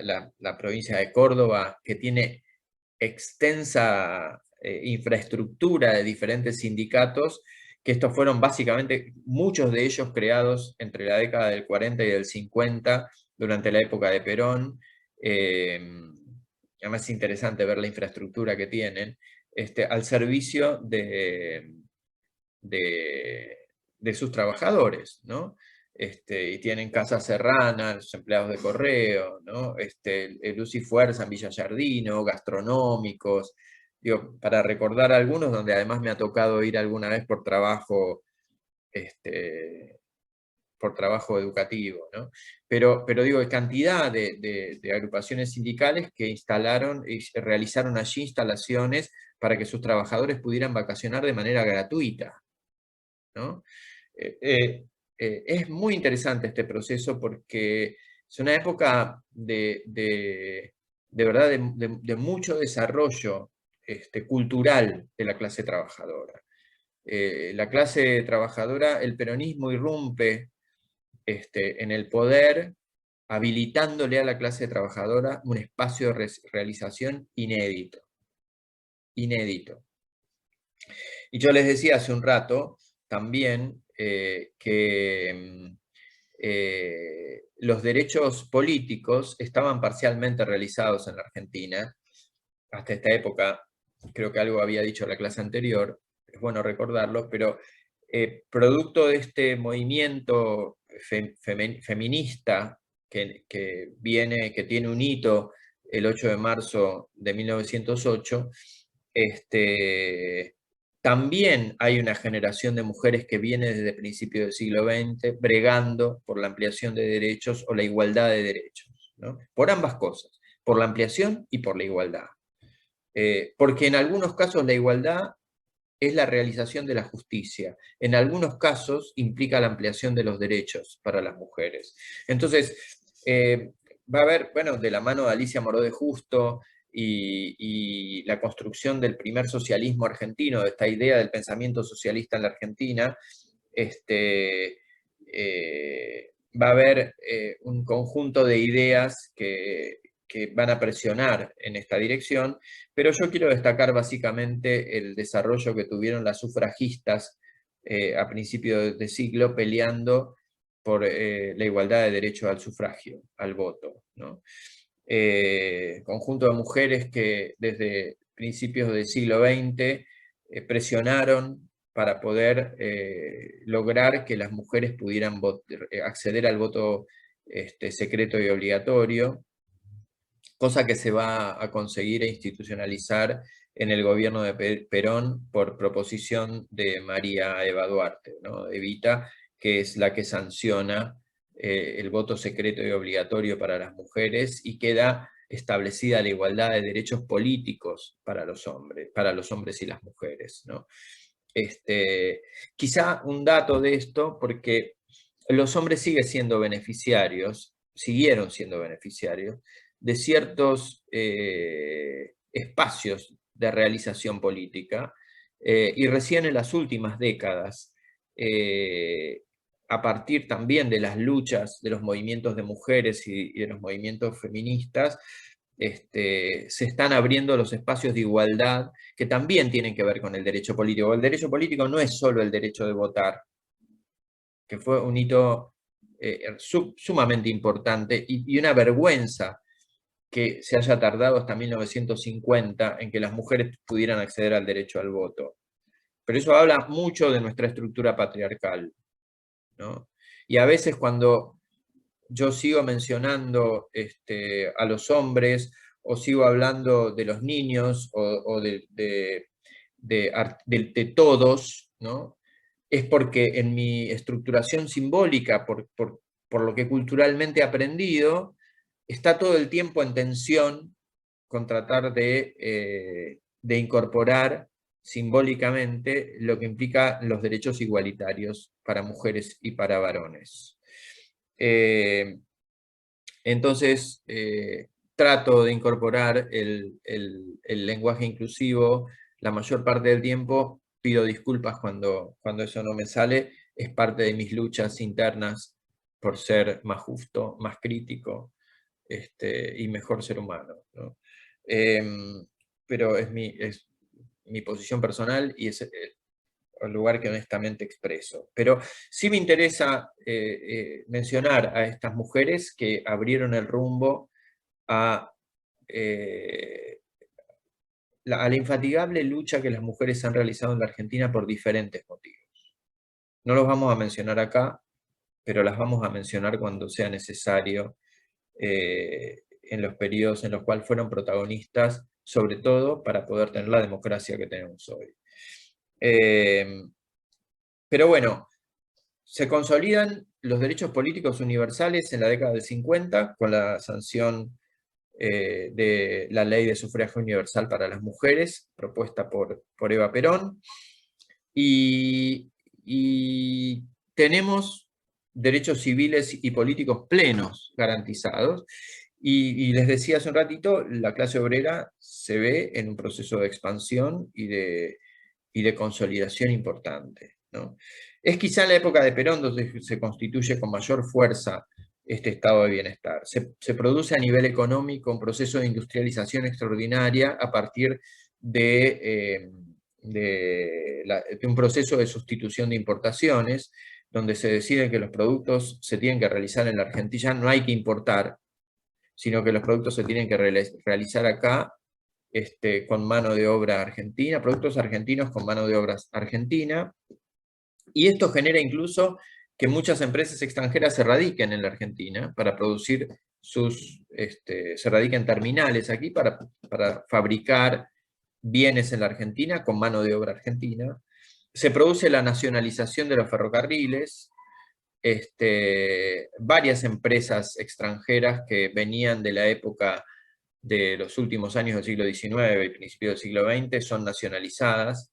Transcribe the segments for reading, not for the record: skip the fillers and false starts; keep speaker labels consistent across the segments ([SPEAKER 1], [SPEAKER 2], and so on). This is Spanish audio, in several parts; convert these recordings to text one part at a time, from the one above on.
[SPEAKER 1] la provincia de Córdoba, que tiene extensa infraestructura de diferentes sindicatos, que estos fueron básicamente, muchos de ellos creados entre la década del 40 y del 50, durante la época de Perón. Además es interesante ver la infraestructura que tienen, al servicio de, de sus trabajadores, ¿no? Y tienen Casa Serrana, los empleados de correo, ¿no? Luz y Fuerza en Villa Giardino, gastronómicos, digo, para recordar algunos, donde además me ha tocado ir alguna vez este, por trabajo educativo, ¿no? Pero digo, cantidad de agrupaciones sindicales que instalaron y realizaron allí instalaciones para que sus trabajadores pudieran vacacionar de manera gratuita, ¿no? Es muy interesante este proceso porque es una época de verdad de mucho desarrollo cultural de la clase trabajadora. La clase trabajadora, el peronismo irrumpe en el poder, habilitándole a la clase trabajadora un espacio de realización inédito. Inédito. Y yo les decía hace un rato también que los derechos políticos estaban parcialmente realizados en la Argentina. Hasta esta época, creo que algo había dicho la clase anterior, es bueno recordarlo, pero producto de este movimiento feminista que tiene un hito el 8 de marzo de 1908, también hay una generación de mujeres que viene desde principios del siglo XX bregando por la ampliación de derechos o la igualdad de derechos, ¿no? Por ambas cosas, por la ampliación y por la igualdad. Porque en algunos casos la igualdad es la realización de la justicia. En algunos casos implica la ampliación de los derechos para las mujeres. Entonces, va a haber, bueno, de la mano de Alicia Moró de Justo y la construcción del primer socialismo argentino, de esta idea del pensamiento socialista en la Argentina, va a haber un conjunto de ideas que van a presionar en esta dirección, pero yo quiero destacar básicamente el desarrollo que tuvieron las sufragistas a principios de siglo peleando por la igualdad de derecho al sufragio, al voto, ¿no? Conjunto de mujeres que desde principios del siglo XX presionaron para poder lograr que las mujeres pudieran acceder al voto secreto y obligatorio, cosa que se va a conseguir e institucionalizar en el gobierno de Perón por proposición de María Eva Duarte, ¿no? Evita, que es la que sanciona el voto secreto y obligatorio para las mujeres, y queda establecida la igualdad de derechos políticos para los hombres y las mujeres, ¿no? Quizá un dato de esto, porque los hombres siguieron siendo beneficiarios de ciertos espacios de realización política, y recién en las últimas décadas, a partir también de las luchas de los movimientos de mujeres y de los movimientos feministas, se están abriendo los espacios de igualdad que también tienen que ver con el derecho político. El derecho político no es solo el derecho de votar, que fue un hito sumamente importante y una vergüenza que se haya tardado hasta 1950 en que las mujeres pudieran acceder al derecho al voto. Pero eso habla mucho de nuestra estructura patriarcal, ¿no? Y a veces cuando yo sigo mencionando a los hombres, o sigo hablando de los niños, o de todos, ¿no? Es porque en mi estructuración simbólica, por lo que culturalmente he aprendido, está todo el tiempo en tensión con tratar de incorporar simbólicamente lo que implica los derechos igualitarios para mujeres y para varones. Entonces, trato de incorporar el lenguaje inclusivo la mayor parte del tiempo. Pido disculpas cuando eso no me sale. Es parte de mis luchas internas por ser más justo, más crítico, y mejor ser humano, ¿no? Pero es mi posición personal y es el lugar que honestamente expreso. Pero sí me interesa mencionar a estas mujeres que abrieron el rumbo a a la infatigable lucha que las mujeres han realizado en la Argentina por diferentes motivos. No los vamos a mencionar acá, pero las vamos a mencionar cuando sea necesario en los periodos en los cuales fueron protagonistas, sobre todo para poder tener la democracia que tenemos hoy. Pero bueno, se consolidan los derechos políticos universales en la década del 50 con la sanción de la Ley de Sufragio Universal para las Mujeres, propuesta por Eva Perón, y tenemos derechos civiles y políticos plenos garantizados, y les decía hace un ratito, la clase obrera se ve en un proceso de expansión y de consolidación importante, ¿no? Es quizá en la época de Perón donde se constituye con mayor fuerza este estado de bienestar. Se produce a nivel económico un proceso de industrialización extraordinaria a partir de un proceso de sustitución de importaciones, donde se decide que los productos se tienen que realizar en la Argentina, no hay que importar, sino que los productos se tienen que realizar acá con mano de obra argentina, productos argentinos con mano de obra argentina, y esto genera incluso que muchas empresas extranjeras se radiquen en la Argentina para producir se radiquen terminales aquí para fabricar bienes en la Argentina con mano de obra argentina. Se produce la nacionalización de los ferrocarriles, varias empresas extranjeras que venían de la época de los últimos años del siglo XIX y principios del siglo XX son nacionalizadas.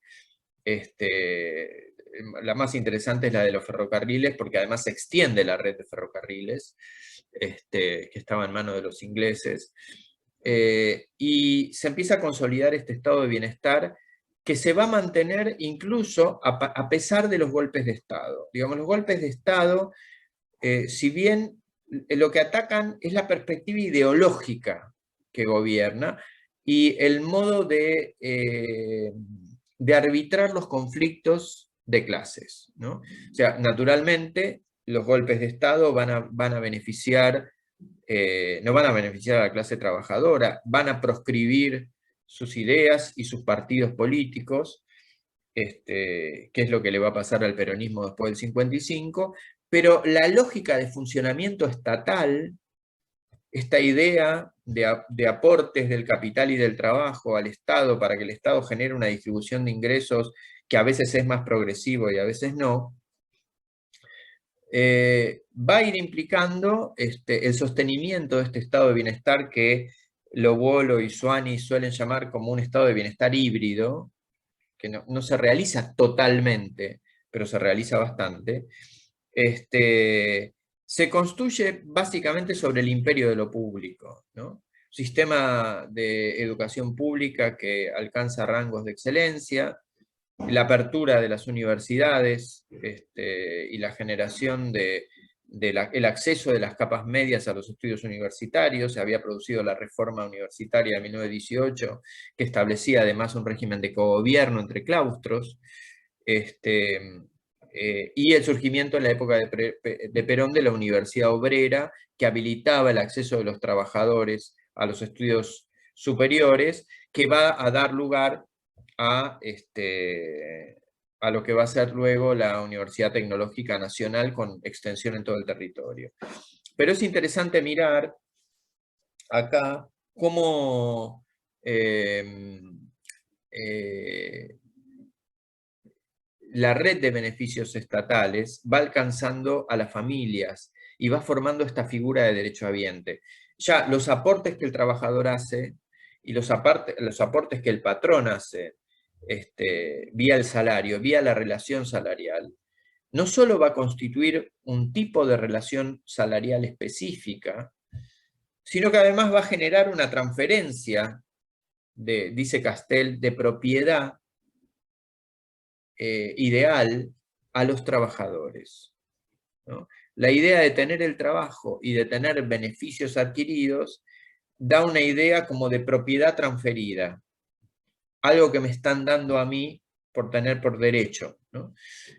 [SPEAKER 1] La más interesante es la de los ferrocarriles, porque además se extiende la red de ferrocarriles, que estaba en manos de los ingleses. Y se empieza a consolidar este estado de bienestar que se va a mantener incluso a pesar de los golpes de Estado. Digamos, los golpes de Estado, si bien lo que atacan es la perspectiva ideológica que gobierna y el modo de arbitrar los conflictos de clases, ¿no? O sea, naturalmente, los golpes de Estado van a beneficiar, no van a beneficiar a la clase trabajadora, van a proscribir sus ideas y sus partidos políticos, que es lo que le va a pasar al peronismo después del 55, pero la lógica de funcionamiento estatal, esta idea de aportes del capital y del trabajo al Estado para que el Estado genere una distribución de ingresos que a veces es más progresivo y a veces no, va a ir implicando el sostenimiento de este estado de bienestar que Lobolo y Suani suelen llamar como un estado de bienestar híbrido, que no se realiza totalmente, pero se realiza bastante. Se construye básicamente sobre el imperio de lo público, ¿no? Sistema de educación pública que alcanza rangos de excelencia, la apertura de las universidades y la generación el acceso de las capas medias a los estudios universitarios. Se había producido la reforma universitaria de 1918, que establecía además un régimen de cogobierno entre claustros, y el surgimiento en la época de Perón de la Universidad Obrera, que habilitaba el acceso de los trabajadores a los estudios superiores, que va a dar lugar a lo que va a ser luego la Universidad Tecnológica Nacional con extensión en todo el territorio. Pero es interesante mirar acá cómo la red de beneficios estatales va alcanzando a las familias y va formando esta figura de derechohabiente. Ya los aportes que el trabajador hace y los aportes que el patrón hace vía el salario, vía la relación salarial, no solo va a constituir un tipo de relación salarial específica, sino que además va a generar una transferencia, dice Castel, de propiedad ideal a los trabajadores, ¿no? La idea de tener el trabajo y de tener beneficios adquiridos da una idea como de propiedad transferida, algo que me están dando a mí por tener por derecho, ¿no?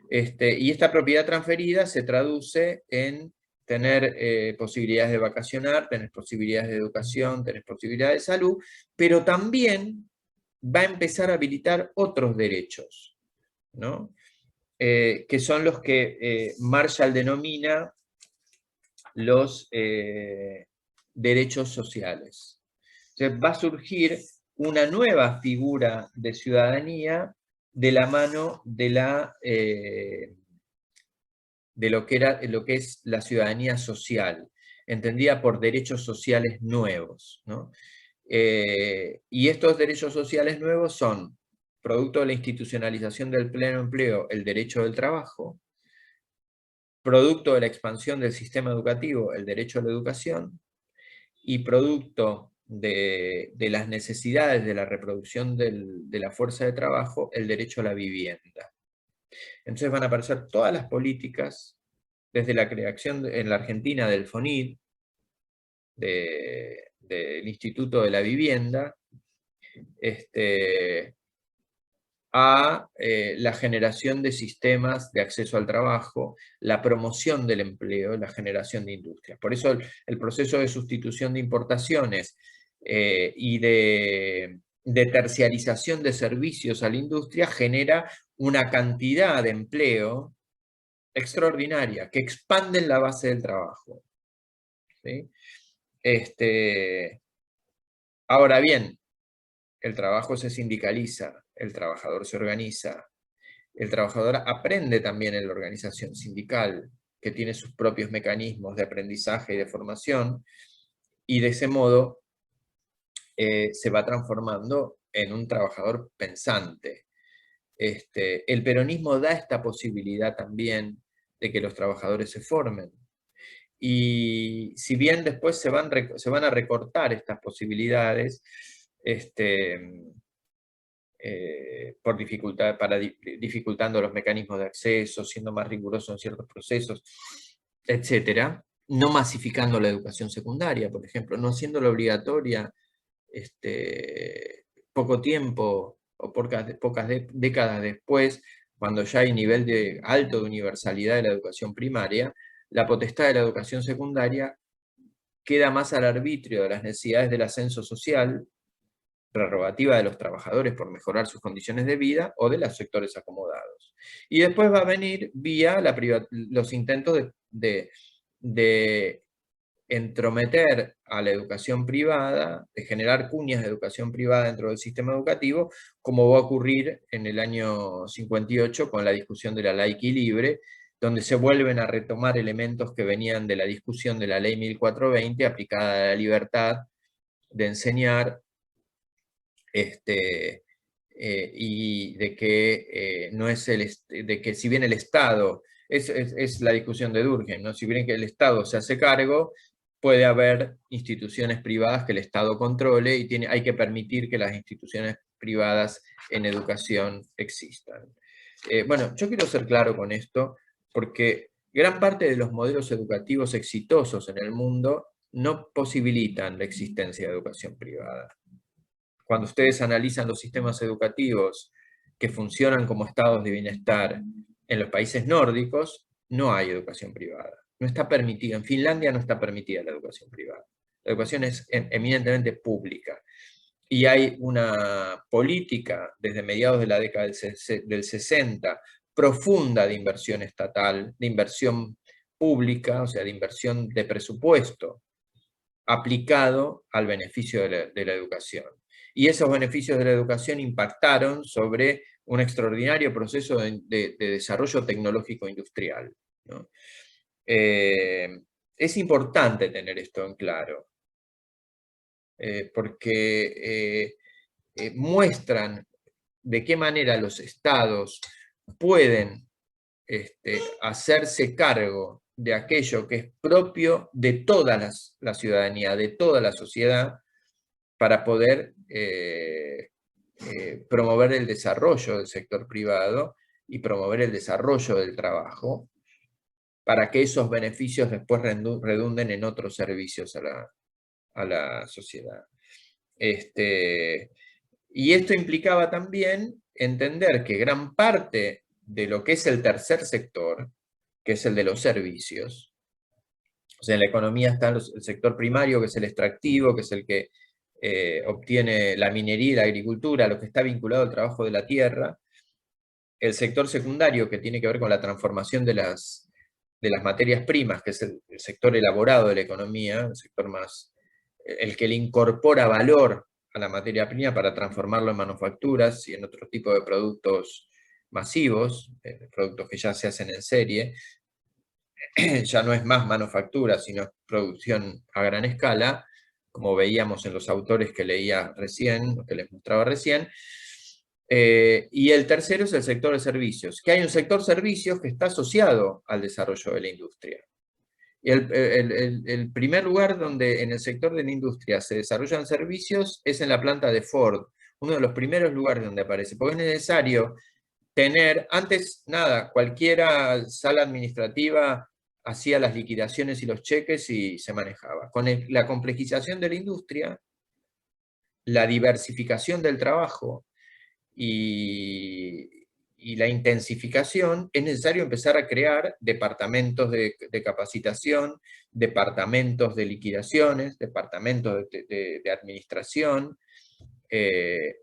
[SPEAKER 1] Y esta propiedad transferida se traduce en tener posibilidades de vacacionar, tener posibilidades de educación, tener posibilidades de salud, pero también va a empezar a habilitar otros derechos, ¿no? Que son los que Marshall denomina los derechos sociales. Entonces va a surgir una nueva figura de ciudadanía de la mano de lo que es la ciudadanía social, entendida por derechos sociales nuevos, ¿no? Y estos derechos sociales nuevos son, producto de la institucionalización del pleno empleo, el derecho del trabajo, producto de la expansión del sistema educativo, el derecho a la educación, y producto de las necesidades de la reproducción de la fuerza de trabajo, el derecho a la vivienda. Entonces van a aparecer todas las políticas, desde la creación en la Argentina del FONID, del Instituto de la Vivienda, a la generación de sistemas de acceso al trabajo, la promoción del empleo, la generación de industrias. Por eso el proceso de sustitución de importaciones y de terciarización de servicios a la industria genera una cantidad de empleo extraordinaria, que expanden la base del trabajo, ¿sí? Ahora bien, el trabajo se sindicaliza, el trabajador se organiza, el trabajador aprende también en la organización sindical, que tiene sus propios mecanismos de aprendizaje y de formación, y de ese modo se va transformando en un trabajador pensante. El peronismo da esta posibilidad también de que los trabajadores se formen. Y si bien después se van a recortar estas posibilidades, por dificultando los mecanismos de acceso, siendo más riguroso en ciertos procesos, etcétera, no masificando la educación secundaria, por ejemplo, no haciéndola obligatoria poco tiempo o pocas décadas después, cuando ya hay nivel alto de universalidad de la educación primaria, la potestad de la educación secundaria queda más al arbitrio de las necesidades del ascenso social, prerrogativa de los trabajadores por mejorar sus condiciones de vida, o de los sectores acomodados. Y después va a venir vía los intentos de entrometer a la educación privada, de generar cuñas de educación privada dentro del sistema educativo, como va a ocurrir en el año 58 con la discusión de la laica y libre, donde se vuelven a retomar elementos que venían de la discusión de la ley 1420 aplicada a la libertad de enseñar, y de que, no es de que si bien el Estado, es la discusión de Durkheim, ¿no? Si bien que el Estado se hace cargo, puede haber instituciones privadas que el Estado controle y hay que permitir que las instituciones privadas en educación existan. Bueno, yo quiero ser claro con esto, porque gran parte de los modelos educativos exitosos en el mundo no posibilitan la existencia de educación privada. Cuando ustedes analizan los sistemas educativos que funcionan como estados de bienestar en los países nórdicos, no hay educación privada. No está permitida. En Finlandia no está permitida la educación privada. La educación es eminentemente pública. Y hay una política desde mediados de la década del 60 profunda de inversión estatal, de inversión pública, o sea, de inversión de presupuesto aplicado al beneficio de la educación. Y esos beneficios de la educación impactaron sobre un extraordinario proceso de desarrollo tecnológico industrial, ¿no? Es importante tener esto en claro, porque muestran de qué manera los estados pueden hacerse cargo de aquello que es propio de toda la ciudadanía, de toda la sociedad, para poder promover el desarrollo del sector privado y promover el desarrollo del trabajo, para que esos beneficios después redunden en otros servicios a la sociedad. Y esto implicaba también entender que gran parte de lo que es el tercer sector, que es el de los servicios, o sea, en la economía está el sector primario, que es el extractivo, que es el que obtiene la minería y la agricultura, lo que está vinculado al trabajo de la tierra. El sector secundario, que tiene que ver con la transformación de las materias primas, que es el sector elaborado de la economía, el sector más, el que le incorpora valor a la materia prima para transformarlo en manufacturas y en otro tipo de productos masivos, productos que ya se hacen en serie. Ya no es más manufactura, sino producción a gran escala, como veíamos en los autores que leía recién, que les mostraba recién. Y el tercero es el sector de servicios, que hay un sector servicios que está asociado al desarrollo de la industria. Y el primer lugar donde en el sector de la industria se desarrollan servicios es en la planta de Ford, uno de los primeros lugares donde aparece, porque es necesario tener, antes nada, cualquiera sala administrativa hacía las liquidaciones y los cheques y se manejaba. Con la complejización de la industria, la diversificación del trabajo y la intensificación, es necesario empezar a crear departamentos de capacitación, departamentos de liquidaciones, departamentos de administración,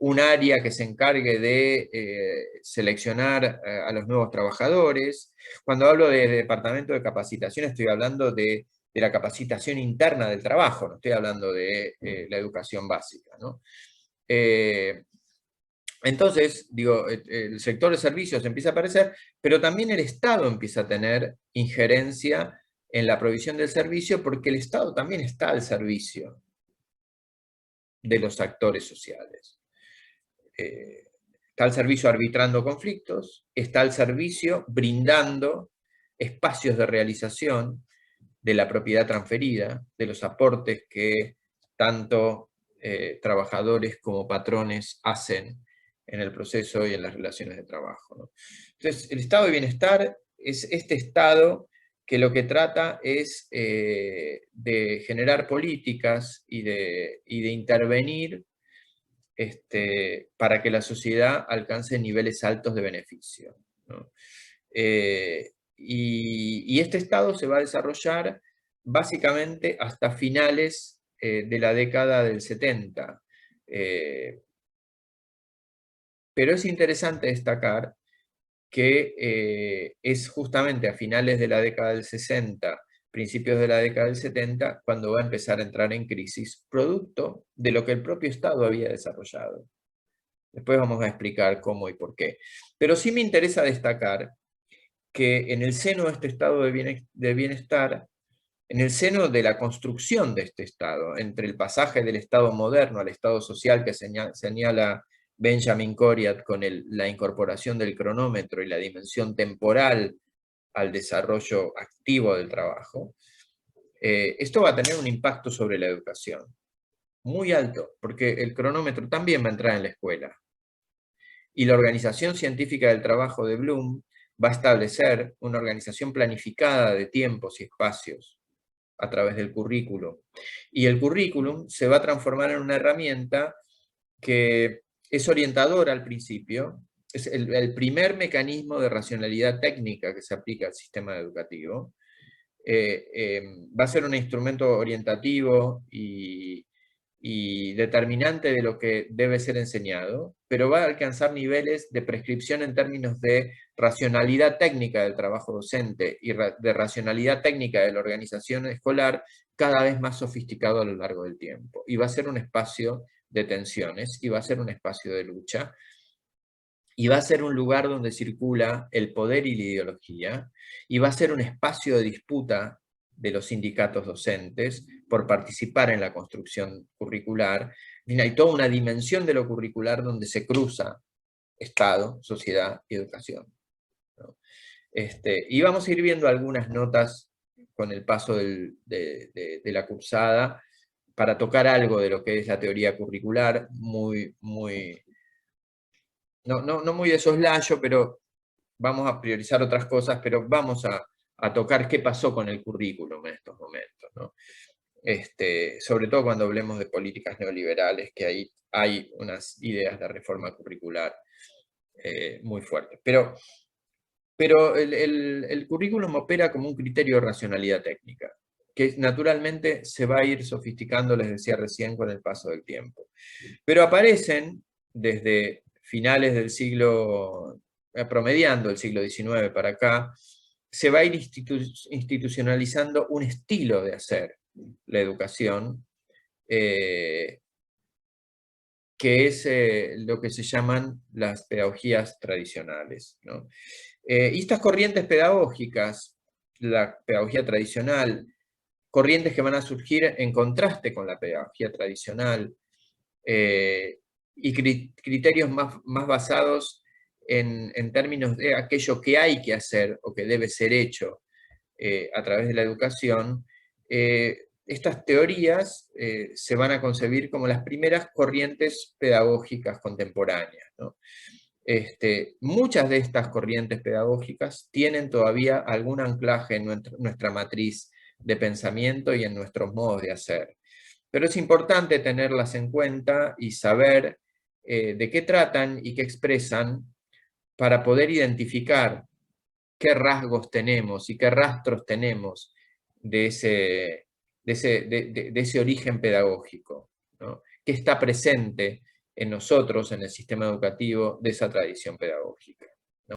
[SPEAKER 1] un área que se encargue de seleccionar a los nuevos trabajadores. Cuando hablo de departamento de capacitación estoy hablando de la capacitación interna del trabajo, no estoy hablando de la educación básica, ¿no? Entonces, digo, el sector de servicios empieza a aparecer, pero también el Estado empieza a tener injerencia en la provisión del servicio, porque el Estado también está al servicio de los actores sociales. Está al servicio arbitrando conflictos, está al servicio brindando espacios de realización de la propiedad transferida, de los aportes que tanto trabajadores como patrones hacen en el proceso y en las relaciones de trabajo, ¿no? Entonces, el estado de bienestar es este estado que lo que trata es de generar políticas y de intervenir para que la sociedad alcance niveles altos de beneficio, ¿no? Y este estado se va a desarrollar básicamente hasta finales de la década del 70. Pero es interesante destacar que es justamente a finales de la década del 60, principios de la década del 70, cuando va a empezar a entrar en crisis, producto de lo que el propio Estado había desarrollado. Después vamos a explicar cómo y por qué. Pero sí me interesa destacar que en el seno de este estado de bienestar, en el seno de la construcción de este estado, entre el pasaje del estado moderno al estado social que señala Benjamin Coriat con la incorporación del cronómetro y la dimensión temporal al desarrollo activo del trabajo, esto va a tener un impacto sobre la educación muy alto, porque el cronómetro también va a entrar en la escuela. Y la Organización Científica del Trabajo de Bloom va a establecer una organización planificada de tiempos y espacios a través del currículum. Y el currículum se va a transformar en una herramienta que es orientadora al principio, es el primer mecanismo de racionalidad técnica que se aplica al sistema educativo. Va a ser un instrumento orientativo y determinante de lo que debe ser enseñado, pero va a alcanzar niveles de prescripción en términos de racionalidad técnica del trabajo docente y de racionalidad técnica de la organización escolar cada vez más sofisticado a lo largo del tiempo. Y va a ser un espacio de tensiones, y va a ser un espacio de lucha, y va a ser un lugar donde circula el poder y la ideología, y va a ser un espacio de disputa de los sindicatos docentes por participar en la construcción curricular. Hay toda una dimensión de lo curricular donde se cruza Estado, sociedad y educación, ¿no? Y vamos a ir viendo algunas notas con el paso de la cursada para tocar algo de lo que es la teoría curricular, no muy de soslayo, pero vamos a priorizar otras cosas, pero vamos a a tocar qué pasó con el currículum en estos momentos, ¿no? Sobre todo cuando hablemos de políticas neoliberales, que ahí hay unas ideas de reforma curricular muy fuertes. Pero el currículum opera como un criterio de racionalidad técnica, que naturalmente se va a ir sofisticando, les decía recién, con el paso del tiempo. Pero aparecen desde finales del siglo, promediando el siglo XIX para acá, se va a ir institucionalizando un estilo de hacer la educación, que es lo que se llaman las pedagogías tradicionales, ¿no? Y estas corrientes pedagógicas, la pedagogía tradicional, corrientes que van a surgir en contraste con la pedagogía tradicional, y criterios más basados en términos de aquello que hay que hacer o que debe ser hecho a través de la educación, estas teorías se van a concebir como las primeras corrientes pedagógicas contemporáneas, ¿no? Muchas de estas corrientes pedagógicas tienen todavía algún anclaje en nuestra matriz de pensamiento y en nuestros modos de hacer. Pero es importante tenerlas en cuenta y saber de qué tratan y qué expresan para poder identificar qué rasgos tenemos y qué rastros tenemos de ese origen pedagógico, ¿no? Que está presente en nosotros, en el sistema educativo, de esa tradición pedagógica.